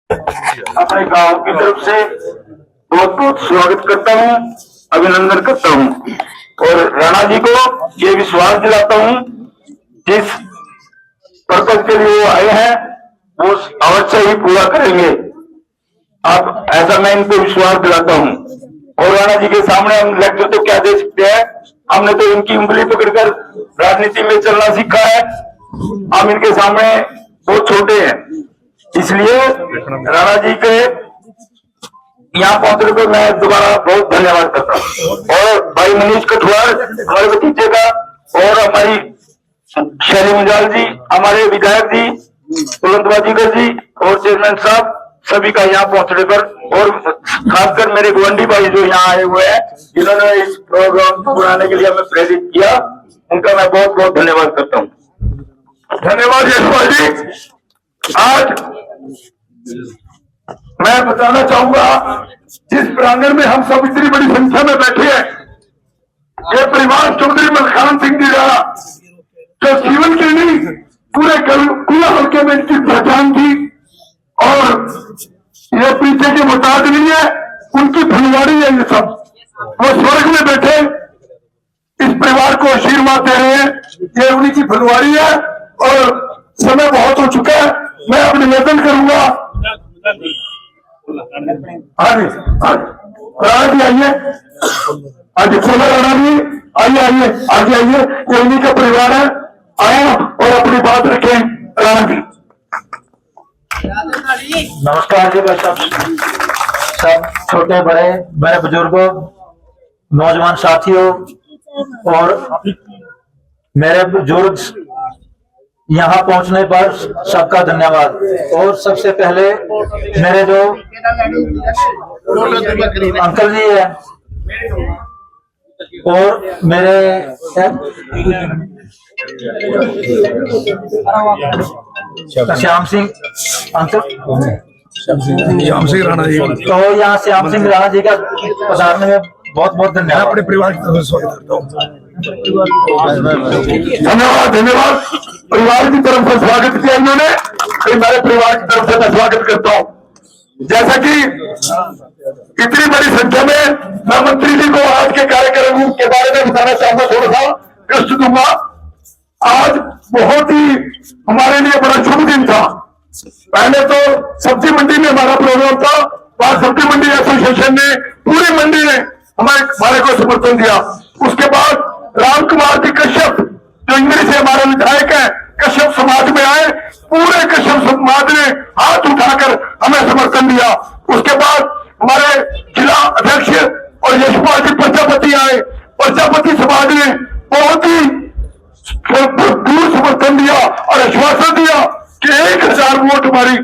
अपने गांव की तरफ से बहुत बहुत स्वागत करता हूं, अभिनंदन करता हूं और राणा जी को ये विश्वास दिलाता हूं जिस पर्पज के लिए वो आए हैं वो अवश्य ही पूरा करेंगे। आप ऐसा मैं इनको विश्वास दिलाता हूं। और राणा जी के सामने हम लेक्चर तो क्या दे सकते हैं, हमने तो इनकी उंगली पकड़कर राजनीति में चलना सीखा है। हम इनके सामने बहुत छोटे हैं, इसलिए राणा जी के यहाँ पहुंचने पर मैं दोबारा बहुत धन्यवाद करता हूँ। और भाई मनीष कठुआर हमारे भतीजे का और हमारी शैली मुंजाल जी, हमारे विधायक जी बुलंद बाजीगर जी और चेयरमैन साहब सभी का यहाँ पहुंचने पर, और खासकर मेरे गुवंडी भाई जो यहाँ आए हुए हैं जिन्होंने इस प्रोग्राम को बनाने के लिए हमें प्रेरित किया, उनका मैं बहुत बहुत धन्यवाद करता हूँ। धन्यवाद यशपाल जी। आज मैं बताना चाहूंगा जिस प्रांगण में हम सब इतनी बड़ी संख्या में बैठे हैं, ये परिवार चौधरी मलखान सिंह जी राणा जो जीवन के नहीं पूरे कुल हल्के में इनकी पहचान थी और ये पीछे के मुताद नहीं है, उनकी फुलवाड़ी है। ये सब वो स्वर्ग में बैठे इस परिवार को आशीर्वाद दे रहे हैं, ये उन्हीं की फुलवाड़ी है। और समय बहुत हो चुका है, मैं अब निवेदन करूंगा। हाँ जी, राणा जी आइए, आज सोलह राणा जी आइए, आइए आगे आइए, ये उन्हीं का परिवार है। आए और अपनी बात रखें राणा जी। नमस्कार जी, सब छोटे बड़े बड़े बुजुर्गों, नौजवान साथियों और मेरे बुजुर्ग यहाँ पहुंचने पर सबका धन्यवाद। और सबसे पहले मेरे जो अंकल जी हैं और मेरे श्याम सिंह अंकल, श्याम सिंह राणा जी, तो यहाँ श्याम सिंह राणा जी का पधारने में बहुत बहुत धन्यवाद। अपने परिवार की तरफ से स्वागत करता हूँ। धन्यवाद धन्यवाद। परिवार की तरफ से स्वागत किया इन्होंने, मेरे परिवार की तरफ से मैं स्वागत करता हूँ। जैसा कि इतनी बड़ी संख्या में मैं मंत्री जी को आज के कार्यक्रम के बारे में बताना चाहूंगा, थोड़ा सा कष्ट दूंगा। आज बहुत ही हमारे लिए बड़ा शुभ दिन था। पहले तो सब्जी मंडी में हमारा प्रोग्राम था, वहां सब्जी मंडी एसोसिएशन ने पूरी मंडी ने हमारे को समर्थन दिया। उसके बाद राम कुमार जी कश्यप जो इंग्लिश से हमारे विधायक है, कश्यप समाज में आए, पूरे कश्यप समाज ने हाथ उठाकर हमें समर्थन दिया। उसके बाद हमारे जिला अध्यक्ष और यशपाल जी प्रजापति आए, प्रजापति समाज ने बहुत ही दूर समर्थन दिया और आश्वासन दिया कि 1000 वोट हमारी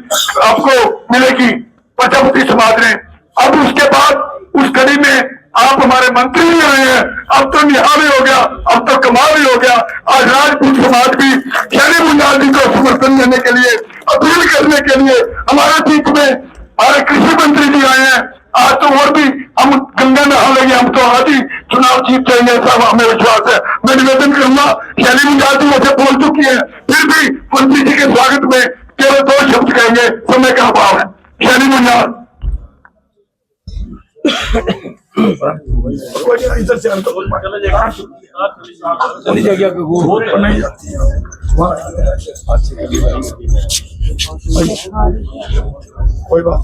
आपको मिलेगी प्रजापति समाज ने। अब उसके बाद उस कड़ी में आप हमारे मंत्री भी रहे हैं, अब तो निहाल ही हो गया, अब तो कमाल ही हो गया। आज राजपूत समाज भी शैली मुंजाल जी को समर्थन देने के लिए, अपील करने के लिए हमारे बीच में हमारे कृषि मंत्री जी आए हैं। आज तो और भी हम गंगा नहा लेंगे, हम तो आज ही चुनाव जीत जाएंगे, ऐसा हमें विश्वास है। मैं निवेदन करूंगा, शैली मुंजाल जी वैसे बोल चुकी है, फिर भी मंत्री जी के स्वागत में केवल 2 शब्द कहेंगे, समय का अभाव है। शैली मुंजाल। इधर से चली जाएगी, नहीं जाती है। कोई बात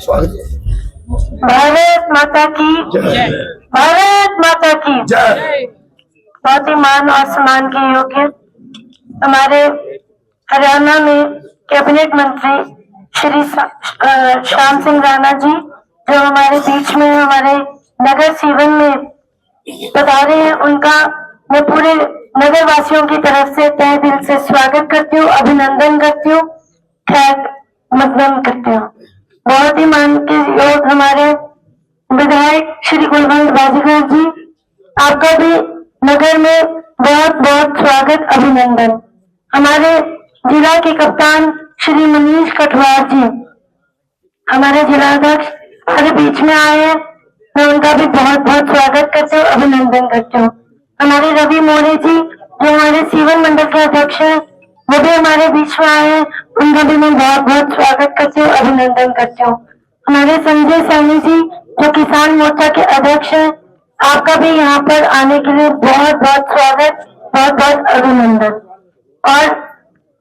स्वागत। भारत माता की जय, भारत माता की जय। बहुत ही मान और सम्मान के योग्य हमारे हरियाणा में कैबिनेट मंत्री श्री श्याम सिंह राणा जी जो हमारे बीच में हमारे नगर सीवन में पधारे हैं, उनका मैं पूरे नगर वासियों की तरफ से तहे दिल से स्वागत करती हूँ, अभिनंदन करती हूँ, खैर मकदम करती हूँ। बहुत ही मान के योग हमारे विधायक श्री बुलंद बाजीगर जी, आपका भी नगर में बहुत बहुत स्वागत, अभिनंदन। हमारे जिला के कप्तान श्री मनीष कठुआर जी हमारे जिलाध्यक्ष हमारे बीच में आए हैं, मैं उनका भी बहुत बहुत स्वागत करती हूँ, अभिनंदन करती हूँ। हमारे रवि मोरे जी जो हमारे सीवन मंडल के अध्यक्ष हैं, वो भी हमारे बीच में आए हैं, उनका भी मैं बहुत बहुत स्वागत करती हूँ, अभिनंदन करती हूँ। हमारे संजय सैनी जी जो किसान मोर्चा के अध्यक्ष हैं, आपका भी यहाँ पर आने के लिए बहुत बहुत स्वागत, बहुत बहुत अभिनंदन। और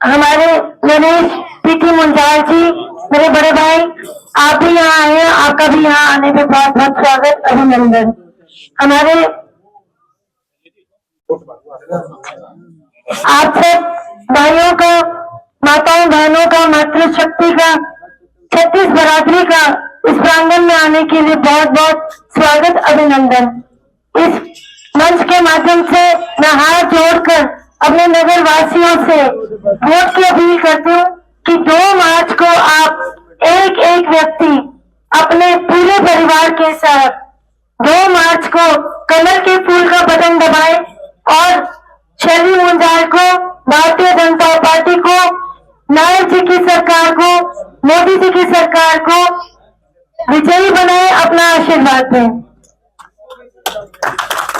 हमारे नरेश पीटी मुंजाल जी, मेरे बड़े भाई, आप भी यहाँ आए हैं, आपका भी यहाँ आने पे बहुत बहुत स्वागत, अभिनंदन। हमारे आप सब भाइयों का, माताओं बहनों का, मातृशक्ति का, छत्तीस बरादरी का इस प्रांगण में आने के लिए बहुत बहुत स्वागत, अभिनंदन। इस मंच के माध्यम से मैं हाथ जोड़कर अपने नगर वासियों से वोट की अपील करती हूँ कि 2 मार्च को आप एक एक व्यक्ति अपने पूरे परिवार के साथ 2 मार्च को कमल के फूल का बटन दबाएं और शैली मुंजाल को, भारतीय जनता पार्टी को, नायक जी की सरकार को, मोदी जी की सरकार को विजयी बनाए, अपना आशीर्वाद दें।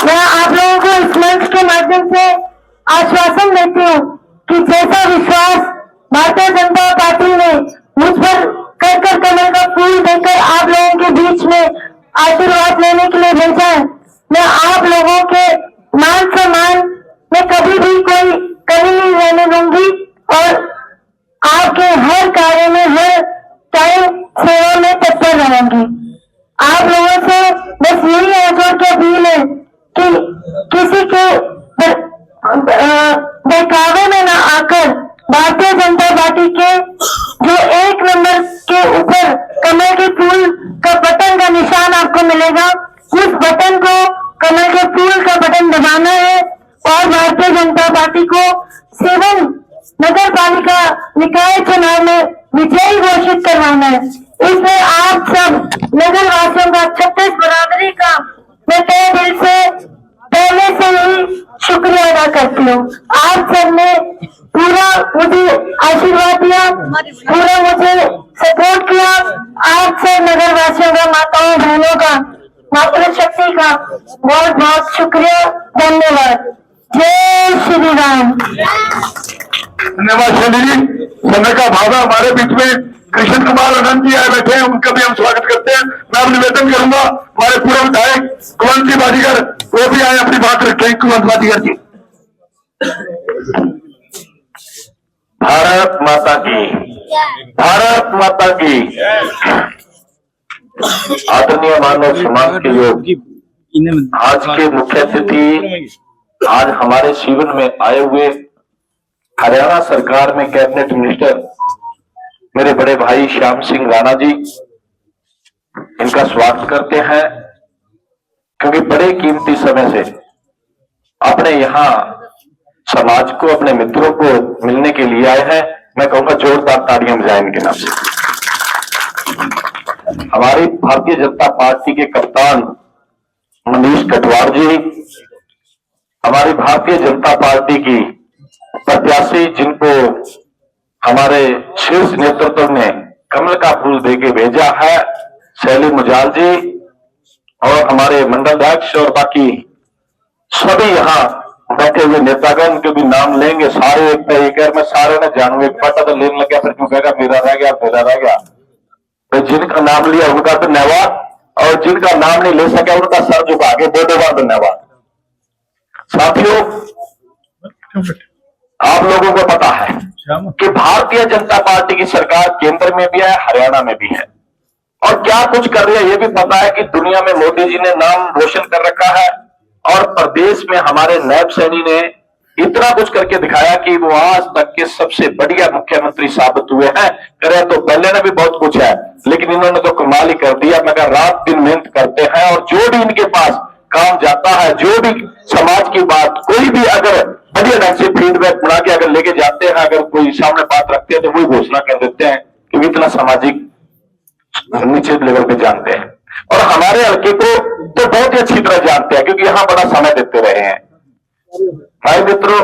मैं आप लोगों को इस मंच के माध्यम से आश्वासन देती हूँ कि जैसा विश्वास भारतीय जनता पार्टी ने मुझ पर कर कमल का फूल देकर आप लोगों के बीच में आशीर्वाद लेने के लिए भेजा है, मैं आप लोगों के मान सम्मान में कभी भी कोई कमी नहीं रहने दूंगी और आपके हर कार्य में, हर टाइम सेवा में तत्पर रहूंगी। आप लोगों से बस यही हाथ की अपील है कि किसी के बहकावे में न आकर भारतीय जनता पार्टी के जो 1 नंबर के ऊपर कमल के फूल का बटन का निशान आपको मिलेगा, उस बटन को, कमल के फूल का बटन दबाना है और भारतीय जनता पार्टी को 7 नगर पालिका निकाय चुनाव में विजयी घोषित करवाना है। इसमें आप सब नगर वासियों का, छत्तीस बरादरी का मैं तहे दिल से पहले से ही शुक्रिया अदा करती हूँ। आप सबने पूरा मुझे आशीर्वाद दिया, पूरा मुझे सपोर्ट किया। आप सब नगर वासियों का, माताओं बहनों का, मातृशक्ति का बहुत बहुत शुक्रिया, धन्यवाद। जय श्री राम। धन्यवाद शैली जी। समय का भाव है, हमारे बीच में कृष्ण कुमार आनंद जी आए बैठे हैं, उनका भी हम स्वागत करते हैं। मैं अब निवेदन करूंगा हमारे पूर्व विधायक कुंवर सिंह बाजीगर, वो भी आए अपनी बात रखें। कुंवर बाजीगर जी। भारत माता की, भारत माता की। आदरणीय मानव समाज के योग आज के मुख्य अतिथि, आज हमारे शिविर में आए हुए हरियाणा सरकार में कैबिनेट मिनिस्टर मेरे बड़े भाई श्याम सिंह राणा जी, इनका स्वागत करते हैं क्योंकि बड़े कीमती समय से अपने यहाँ समाज को, अपने मित्रों को मिलने के लिए आए हैं। मैं कहूंगा जोरदार तालियां बजाएं इनके नाम से। हमारी भारतीय जनता पार्टी के कप्तान मनीष कटवार जी, हमारी भारतीय जनता पार्टी की प्रत्याशी जिनको हमारे शीर्ष नेतृत्व ने कमल का फूल देके भेजा है, शैली मुंजाल जी, और हमारे मंडल अध्यक्ष और बाकी सभी यहाँ बैठे हुए नेतागण के भी नाम लेंगे। सारे एक मैं सारे ने जानू, एक पता तो लेने लग गया, फिर क्यों कहेगा मेरा रह गया, मेरा रह गया। तो जिनका नाम लिया उनका धन्यवाद, और जिनका नाम नहीं ले सके उनका सर झुका के 2 बार धन्यवाद। साथियों, आप लोगों को पता है कि भारतीय जनता पार्टी की सरकार केंद्र में भी है, हरियाणा में भी है, और क्या कुछ कर रही है ये भी पता है कि दुनिया में मोदी जी ने नाम रोशन कर रखा है, और प्रदेश में हमारे नायब सैनी ने इतना कुछ करके दिखाया कि वो आज तक के सबसे बढ़िया मुख्यमंत्री साबित हुए हैं। करे तो पहले ने भी बहुत कुछ है, लेकिन इन्होंने तो कमाल ही कर दिया। मगर रात दिन मेहनत करते हैं, और जो भी इनके पास काम जाता है, जो भी समाज की बात, कोई भी अगर बढ़िया ढंग से फीडबैक बना के अगर लेके जाते हैं, अगर कोई सामने बात रखते हैं तो वही घोषणा कर देते हैं, क्योंकि इतना सामाजिक नीचे लेवल पे जानते हैं। और हमारे हल्के को तो बहुत ही अच्छी तरह जानते हैं, क्योंकि यहां बड़ा समय देते रहे हैं। भाई मित्रों,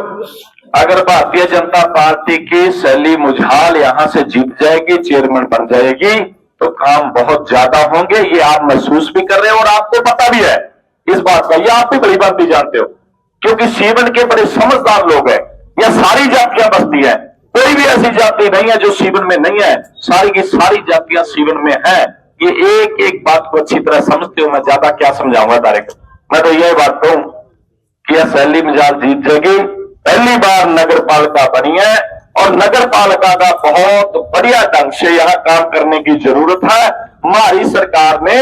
अगर भारतीय जनता पार्टी की शैली मुंजाल यहां से जीत जाएगी, चेयरमैन बन जाएगी, तो काम बहुत ज्यादा होंगे। ये आप महसूस भी कर रहे हो और आपको पता भी है इस बात का, ये आप भी बड़ी बात भी जानते हो, क्योंकि सीवन के बड़े समझदार लोग हैं। यह सारी जातियां बसती है, कोई भी ऐसी जाति नहीं है जो सीवन में नहीं है, सारी की सारी जातियां सीवन में है। ये एक एक बात को अच्छी तरह समझते हो, मैं ज्यादा क्या समझाऊंगा डायरेक्ट। मैं तो यही बात कहूं कि यह सैली मजाल जीत जाएगी। पहली बार नगर पालिका बनी है और नगर पालिका का बहुत बढ़िया ढंग से यहां काम करने की जरूरत है। हमारी सरकार ने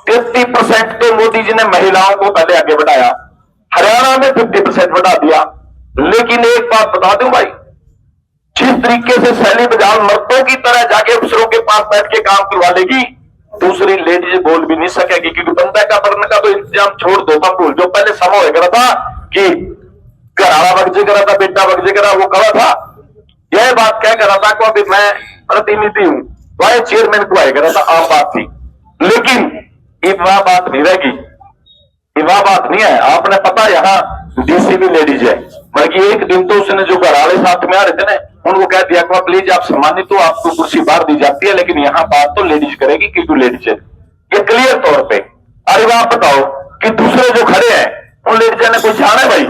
50% तो मोदी जी ने महिलाओं को पहले आगे बढ़ाया, हरियाणा में 50% बढ़ा दिया। लेकिन एक बात बता दूं भाई, जिस तरीके से सैली बजाल मर्दों की तरह जाके अफसरों के पास बैठ के काम करवा लेगी, दूसरी लेडीज बोल भी नहीं सकेगी, क्योंकि बंदा का बढ़ने का तो इंतजाम छोड़ दो, तब भूल जो पहले समय हो गया था कि घराना बगजे करा था, बेटा बगजे करा, वो कहा था, यह बात कह करा था को अभी मैं प्रतिनिधि हूं, वह चेयरमैन को आया करा था, आम बात थी। लेकिन ये वह बात नहीं रहेगी, ये वह बात नहीं है। आपने पता यहाँ डीसी भी लेडीज है, बल्कि एक दिन तो उसने जो घराले साथ में आ रहे थे ना, उनको कह दिया कि प्लीज आप सम्मानित हो, आपको कुर्सी बाहर दी जाती है, लेकिन यहाँ बात तो लेडीज करेगी क्योंकि लेडीज है, ये क्लियर तौर पे। अरे आप बताओ कि दूसरे जो खड़े हैं उन लेडीज ने कुछ जाना है भाई?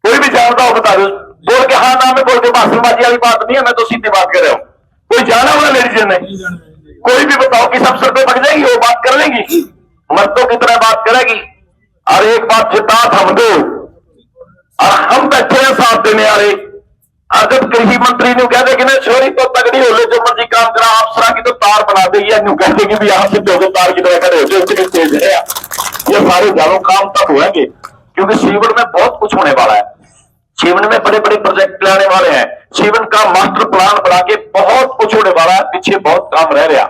कोई भी जानता हो बता दो, बोल के हाँ नाम में बोल के भाषणबाजी वाली बात नहीं है, मैं तो सीधी बात कर रहा हूं। कोई जाना हुआ लेडीज ने? कोई भी बताओ किस अफसर पे पक जाएगी, वो बात कर लेंगी, मर्दों की तरह बात करेगी। और एक बात जिता हम दो और हम बैठे हैं साथ देने आ रहे। अगर कृषि मंत्री ने कह देगी ना छोरी तो तगड़ी हो ले, जो मर्जी काम करा, अफसरा की तो तार बना देगी, या कह देगी भी यहां से दो तार की तरह खड़े हो जो इतनी तेज है। ये सारे जानो काम तब होंगे क्योंकि सीवन में बहुत कुछ होने वाला है। सीवन में बड़े बड़े प्रोजेक्ट लाने वाले हैं, सीवन का मास्टर प्लान बना के बहुत कुछ होने वाला है। पीछे बहुत काम रह गया,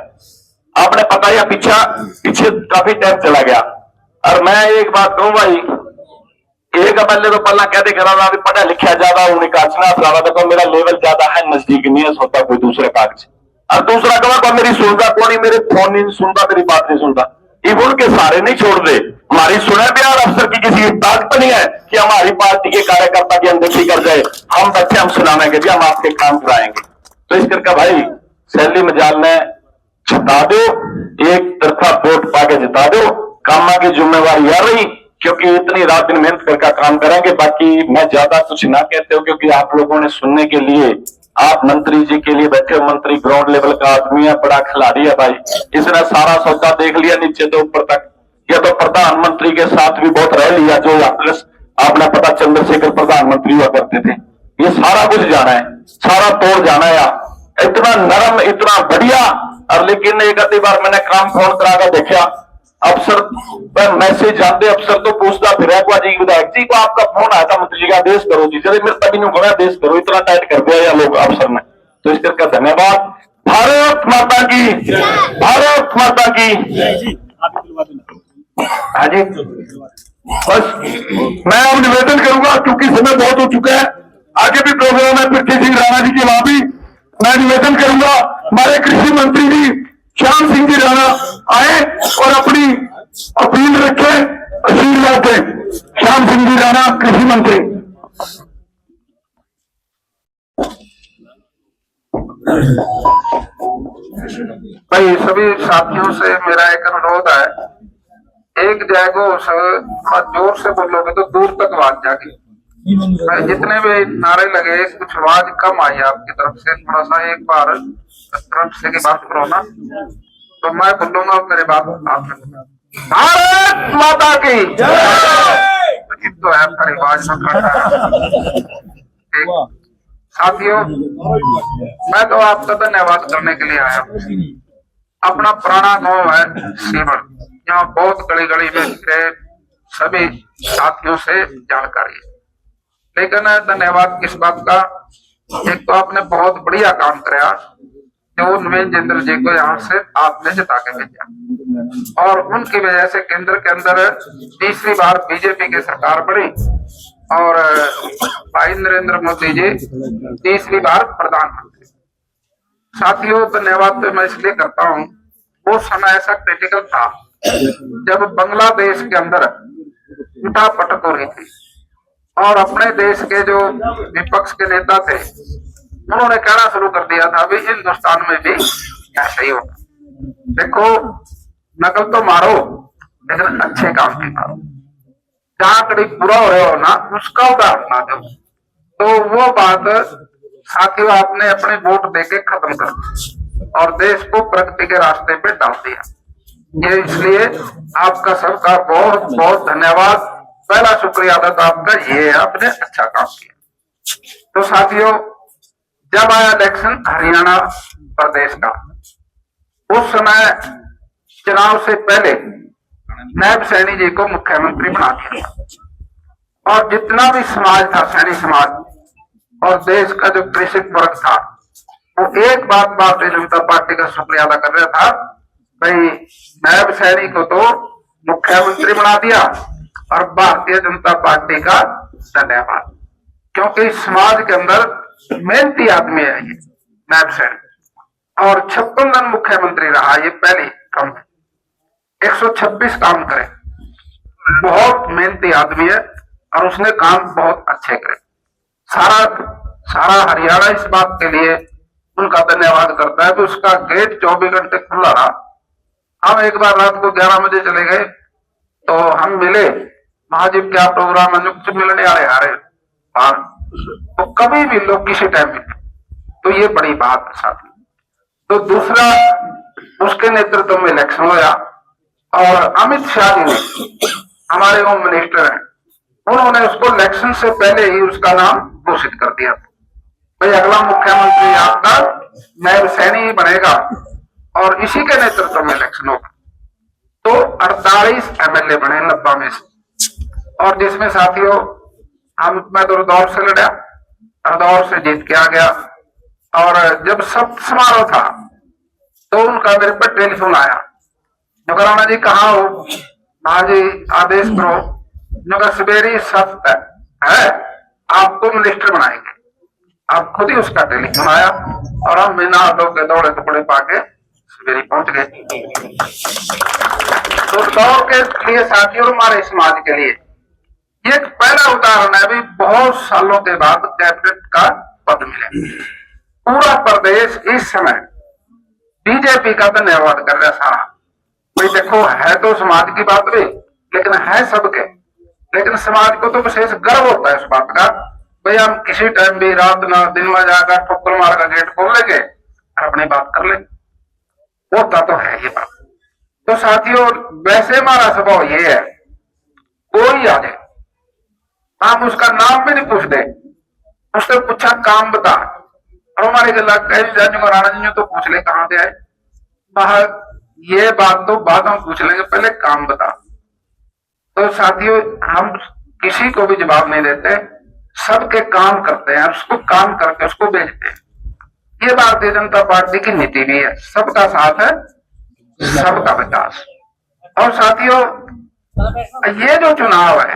आपने पता है, पीछे काफी टाइम चला गया। और मैं एक बात कहूं भाई, एक पहले तो पल्ला कहते करा भी पढ़ा लिखा ज्यादा होने का अच्छा तो मेरा लेवल ज्यादा है, नजदीक नहीं है सोता कोई दूसरे कागज। और दूसरा कहा मेरी सुनता कौन नहीं, मेरे फोन नहीं सुनता, मेरी बात नहीं सुनता, इवन के सारे नहीं छोड़ दे। हमारी सुने बिहार अफसर की किसी ताकत नहीं है कि हमारी पार्टी के कार्यकर्ता की अनदेखी कर जाए। हम बच्चे हम सुनाएंगे भी, हम आपके काम कराएंगे। तो इस करके भाई सैली मजाल ने जिता दो, एक तरफा वोट पाके जिता दो, कामा की जिम्मेवारी आ रही, क्योंकि इतनी रात दिन मेहनत करके काम करेंगे। बाकी मैं ज्यादा कुछ ना कहते हो, क्योंकि आप लोगों ने सुनने के लिए, आप मंत्री जी के लिए बैठे हो, मंत्री ग्राउंड लेवल का आदमी है, बड़ा खिलाड़ी है भाई, इसने सारा सौदा देख लिया नीचे तो ऊपर तक। यह तो प्रधानमंत्री के साथ भी बहुत रह लिया, जो आपने पता चंद्रशेखर प्रधानमंत्री हुआ करते थे, ये सारा कुछ जाना है, सारा तोड़ जाना है यार, इतना नरम इतना बढ़िया। और लेकिन एक आधी बार मैंने काम फोन करा कर देखा, अफसर मैसेज जाते, अफसर तो पूछता फिर जी विधायक जी को आपका फोन आया था, मंत्री जी का आदेश करो जी, चले मेरे तभी नहीं आदेश करो, इतना टाइट कर दिया या लोग अफसर ने। तो इस करके धन्यवाद। भारत माता की, भारत माता की। हाँ जी, बस मैं अब निवेदन करूंगा क्योंकि समय बहुत हो चुका है, आगे भी प्रोग्राम है पृथ्वी सिंह राणा जी के, वहां भी मैं निवेदन करूंगा हमारे कृषि मंत्री जी श्याम सिंह जी राणा आए और अपनी अपील रखे, आशीर्वाद दें। श्याम सिंह जी राणा कृषि मंत्री। भाई सभी साथियों से मेरा एक अनुरोध है, एक जयगो थोड़ा जोर से बोलोगे तो दूर तक आवाज जाएगी। जितने भी नारे लगे कुछ आवाज कम आई आपकी तरफ से, थोड़ा सा एक बार तरफ से की बात करो ना, तो मैं बोलूंगा मेरे बात आपने। भारत माता की जय। तो है आवाज में साथियों, मैं तो आपका धन्यवाद करने के लिए आया हूँ। अपना पुराना गांव है सीवन, यहाँ बहुत गली गली में सभी साथियों से जानकारी है, लेकिन धन्यवाद किस बात का, एक तो आपने बहुत बढ़िया काम कराया, जो नवीन जी को यहाँ से आपने जिता के भेजा, और उनकी वजह से केंद्र के अंदर तीसरी बार बीजेपी की सरकार बनी और भाई नरेंद्र मोदी जी तीसरी बार प्रधानमंत्री। साथियों धन्यवाद तो मैं इसलिए करता हूँ, वो समय ऐसा क्रिटिकल था जब बांग्लादेश के अंदर उठा पटक हो रही थी और अपने देश के जो विपक्ष के नेता थे उन्होंने कहना शुरू कर दिया था भी हिंदुस्तान में भी ऐसा ही होगा। देखो नकल तो मारो लेकिन अच्छे काम की मारो, जहां कभी बुरा हो रहा हो ना उसका उदाहरण ना दो। तो वो बात साथियों आपने अपने वोट देके खत्म कर दी और देश को प्रगति के रास्ते पे डाल दिया। ये इसलिए आपका सबका बहुत बहुत धन्यवाद। पहला शुक्रिया अदा तो आपका ये है, आपने अच्छा काम किया। तो साथियों, जब आया इलेक्शन हरियाणा प्रदेश का, उस समय चुनाव से पहले नायब सैनी जी को मुख्यमंत्री बना दिया और जितना भी समाज था, सैनी समाज और देश का जो कृषक वर्ग था, वो एक बात भारतीय जनता पार्टी का शुक्रिया अदा कर रहा था, भाई नायब सैनी को तो मुख्यमंत्री बना दिया और भारतीय जनता पार्टी का धन्यवाद, क्योंकि समाज के अंदर मेहनती आदमी है ये नायब सैनी। और 56 दिन मुख्यमंत्री रहा, ये पहले कम है, 126 काम करे, बहुत मेहनती आदमी है और उसने काम बहुत अच्छे करे। सारा हरियाणा इस बात के लिए उनका धन्यवाद करता है कि उसका गेट 24 घंटे खुला रहा। हम एक बार रात को 11 बजे चले गए तो हम मिले, महाजीव क्या प्रोग्राम है, कुछ मिलने आ रहे बाहर, तो कभी भी लोग किसी टाइम मिले, तो ये बड़ी बात है साथी। तो दूसरा, उसके नेतृत्व में इलेक्शन हुआ और अमित शाह जी ने, हमारे होम मिनिस्टर हैं, उन्होंने उसको इलेक्शन से पहले ही उसका नाम घोषित कर दिया, भाई अगला मुख्यमंत्री आपका नायब सैनी ही बनेगा और इसी के नेतृत्व में इलेक्शन होगा। तो 48 एमएलए बने 90 में से, और जिसमें साथियों मैं तो रदौर से लड़ा, रदौर से जीत के आ गया। और जब सब समारोह था तो उनका मेरे पर टेलीफोन आया, नौकराना जी कहाँ हो, हाँ जी आदेश करो, नगर सवेरी सख्त है, आपको मिनिस्टर बनाएंगे। आप खुद ही उसका टेलीफोन आया और हम बिना ऑटो के दौड़े कपड़े पाके सवेरी पहुंच गए। तो दौड़ के लिए साथियों, हमारे समाज के लिए ये एक पहला उदाहरण है, भी बहुत सालों के बाद कैबिनेट का पद मिले। पूरा प्रदेश इस समय बीजेपी का धन्यवाद कर रहा है सारा। भाई देखो, है तो समाज की बात भी, लेकिन है सबके, लेकिन समाज को तो विशेष गर्व होता है इस बात का, भाई हम किसी टाइम भी रात ना दिन में जाकर ठोकर मार का गेट खोल लेंगे और अपनी बात कर लेंगे, होता तो है ये बात। तो साथियों, वैसे हमारा स्वभाव ये है, कोई आ जाए, हम उसका नाम भी नहीं पूछते, उसने पूछा काम बता, और हमारे राणा जी तो पूछ ले कहाँ से आए, ये बात तो बाद में पूछ लेंगे, पहले काम बता। तो साथियों, हम किसी को भी जवाब नहीं देते, सबके काम करते हैं, उसको काम करके उसको भेजते हैं। ये भारतीय जनता पार्टी की नीति भी है, सबका साथ है, सबका विकास। और साथियों, ये जो चुनाव है,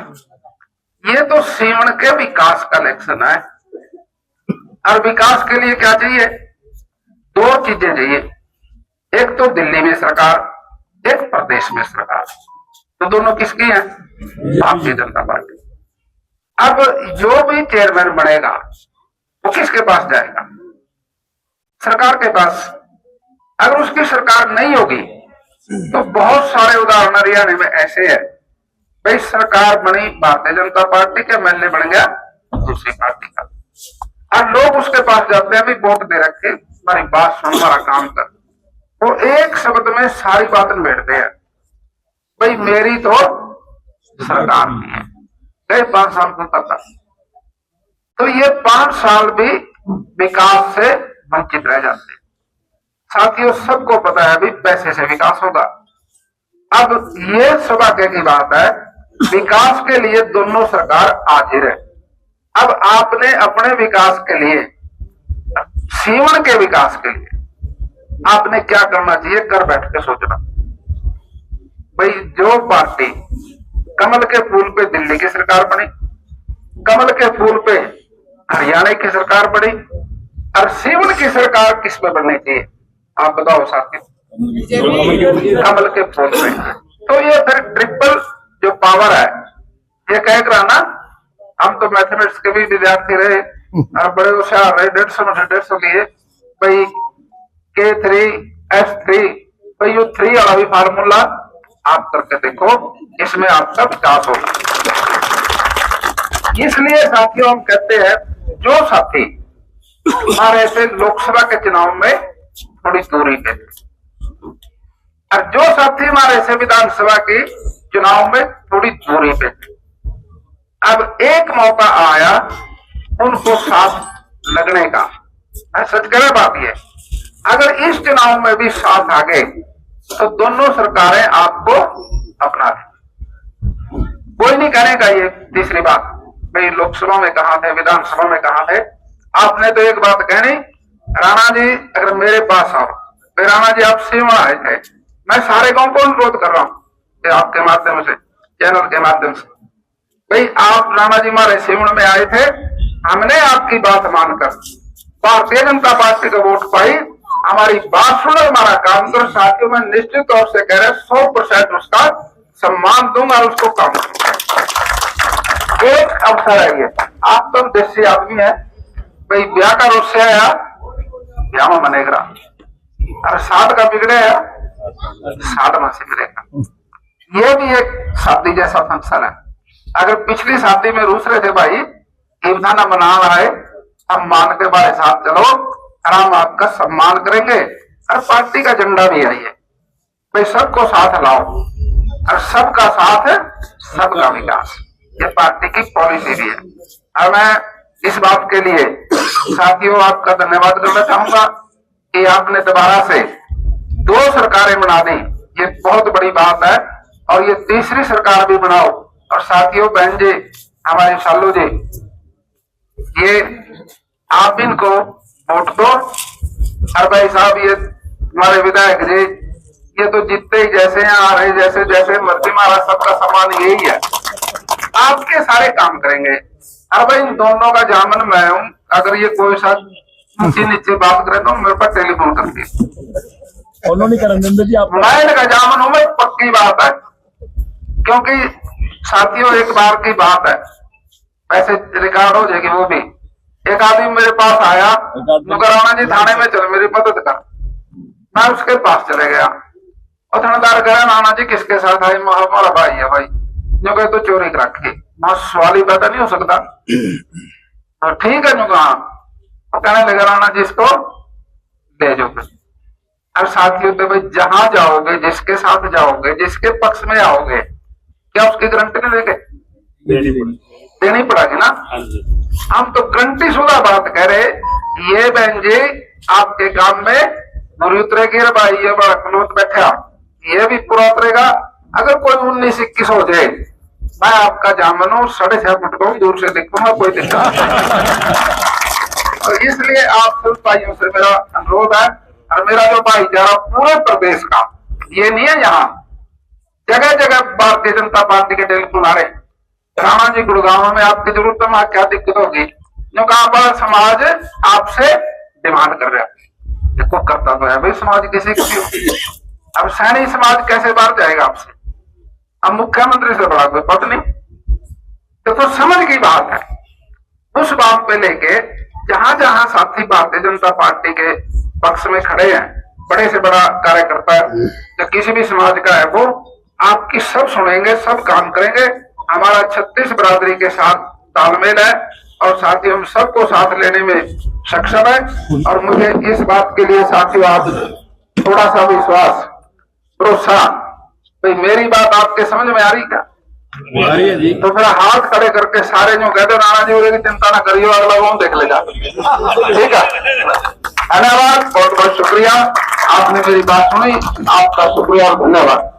ये तो सीमन के विकास का इलेक्शन है, और विकास के लिए क्या चाहिए, दो चीजें चाहिए, एक तो दिल्ली में सरकार, एक प्रदेश में सरकार। तो दोनों किसकी है, भारतीय जनता पार्टी। अब जो भी चेयरमैन बनेगा वो किसके पास जाएगा, सरकार के पास। अगर उसकी सरकार नहीं होगी तो बहुत सारे उदाहरण हरियाणा में ऐसे है, भाई सरकार बनी भारतीय जनता पार्टी के, एमएलए बन गया दूसरी पार्टी का, और लोग उसके पास जाते हैं, भी वोट दे रखे, हमारी बात सुन, हमारा काम कर। वो एक शब्द में सारी बातें बैठते हैं, भाई मेरी तो सरकार नहीं है, गए 5 साल को पता। तो ये 5 साल भी विकास से वंचित रह जाते। साथियों, सबको पता है भी पैसे से विकास होगा। अब ये सौभाग्य की बात है, विकास के लिए दोनों सरकार हाजिर है। अब आपने अपने विकास के लिए, सीवन के विकास के लिए आपने क्या करना चाहिए, कर बैठ के सोचना। भाई जो पार्टी कमल के फूल पे दिल्ली की सरकार बनी, कमल के फूल पे हरियाणा की सरकार बनी, और सीवन की सरकार किस पे बननी चाहिए, आप बताओ साथियों, कमल के फूल पे। तो ये फिर ट्रिपल जो पावर है, ये कह कर ना, हम तो मैथमेटिक्स के भी विद्यार्थी रहे और बड़े होशियार रहे, 150 लिए, भाई K3 S3, भाई ये 3 वाला भी फार्मूला आप करके देखो, इसमें आपका विकास होगा। इसलिए साथियों, हम कहते हैं जो साथी हमारे से लोकसभा के चुनाव में थोड़ी दूरी पे थे और जो साथी हमारे से विधानसभा के चुनाव में थोड़ी दूरी पे थे, अब एक मौका आया उनको साथ लगने का। सच कह बात ये, अगर इस चुनाव में भी साथ आ गए तो दोनों सरकारें आपको अपना दें। कोई नहीं करेगा ये तीसरी बात, भाई लोकसभा में कहा थे, विधानसभा में कहा थे, आपने तो एक बात कहनी, राणा जी अगर मेरे पास आओ, भाई राणा जी आप सीमा आए थे, मैं सारे गांव को अनुरोध कर रहा हूं आपके माध्यम से, चैनल के माध्यम से, भाई आप राणा जी हमारे सीवण में आए थे, हमने आपकी बात मानकर भारतीय जनता पार्टी का वोट पाई, हमारी बात सुनो, हमारा काम करो। साथियों मैं निश्चित तौर से कह रहे 100% उसका सम्मान दूंगा, उसको काम करूंगा। एक अवसर है ये, आप तो देसी आदमी है, भाई ब्याह का रोज से आया ब्याह में मनेगा, और साथ का बिगड़े है साथ में से बिगड़ेगा। ये भी एक शादी जैसा फंक्शन है। अगर पिछली शादी में रूस रहे थे भाई, इब्दाना बना रहा है, हम मान के हमारे साथ चलो, हम आपका सम्मान करेंगे, और पार्टी का झंडा भी है ये, भाई सबको साथ लाओ, और सबका साथ सबका विकास, ये पार्टी की पॉलिसी भी है। और मैं इस बात के लिए साथियों आपका धन्यवाद करना चाहूंगा कि आपने दोबारा से 2 सरकारें बना दी, ये बहुत बड़ी बात है, और ये तीसरी सरकार भी बनाओ। और साथियों बहन जी, हमारे शालू जी, ये आप इनको वोट दो, और भाई साहब ये हमारे विधायक जी, ये तो जितने ही जैसे हैं आ रहे, जैसे जैसे मर्जी मारा, सबका सम्मान यही है, आपके सारे काम करेंगे। और भाई इन दोनों का जामन मैं हूं, अगर ये कोई सा ऊंची नीचे बात करे तो मेरे पास टेलीफोन करके उन्होंने करेंगे जी, आप मैं इनका जामन हूं, मैं पक्की बात है, क्योंकि साथियों एक बार की बात है, ऐसे रिकॉर्ड हो जाएगी वो भी। एक आदमी मेरे पास आया, राणा जी थाने में चल मेरी मदद कर, मैं उसके पास चले गया, और थानेदार कह रहा राणा जी किसके साथ आए, हमारा भाई है भाई, जो कहे तो चोरी कर रखी, सवाल ही पैदा नहीं हो सकता, तो ठीक है जो कहा, कहने लगा राणा जी इसको ले जाओ। अब साथियों तो भाई जहां जाओगे, जिसके साथ जाओगे, जिसके पक्ष में आओगे, क्या उसकी गारंटी नहीं देंगे? देनी पड़ेगी ना। हम तो गारंटी शुदा बात कह रहे, ये बहन जी आपके काम में बुरी उतरेगी, भाई ये बड़ा क्लोज बैठा, ये भी पूरा उतरेगा। अगर कोई 19-21 हो जाए, मैं आपका जामन हूं, 6.5 फुट को दूर से देखूंगा, कोई दिक्कत नहीं। और इसलिए आप सब भाइयों से मेरा अनुरोध है, और मेरा जो भाईचारा पूरे प्रदेश का, ये नहीं है यहाँ जगह जगह भारतीय जनता पार्टी के टेलीफोन आ रहे, राणा जी गुड़गांव में आपकी जरूरत है, वहां क्या दिक्कत होगी, जो कहा बड़ा समाज आपसे डिमांड कर रहा है, देखो करता तो है भाई समाज किसी की, अब सैनी समाज कैसे बाहर जाएगा आपसे, अब मुख्यमंत्री से बड़ा कोई पद नहीं, तो समझ की बात है। उस बात पे लेके जहां जहां साथी भारतीय जनता पार्टी के पक्ष में खड़े हैं, बड़े से बड़ा कार्यकर्ता है जो किसी भी समाज का है, वो आपकी सब सुनेंगे, सब काम करेंगे। हमारा 36 बिरादरी के साथ तालमेल है, और साथ ही हम सबको साथ लेने में सक्षम है। और मुझे इस बात के लिए साथियों आप थोड़ा सा विश्वास, भरोसा, भाई मेरी बात आपके समझ में आ रही क्या? तो फिर हाथ खड़े करके सारे जो कहते राणा जी की चिंता ना करियो, अगला वो देख लेगा, ठीक है। धन्यवाद, बहुत बहुत शुक्रिया, आपने मेरी बात सुनी, आपका शुक्रिया और धन्यवाद।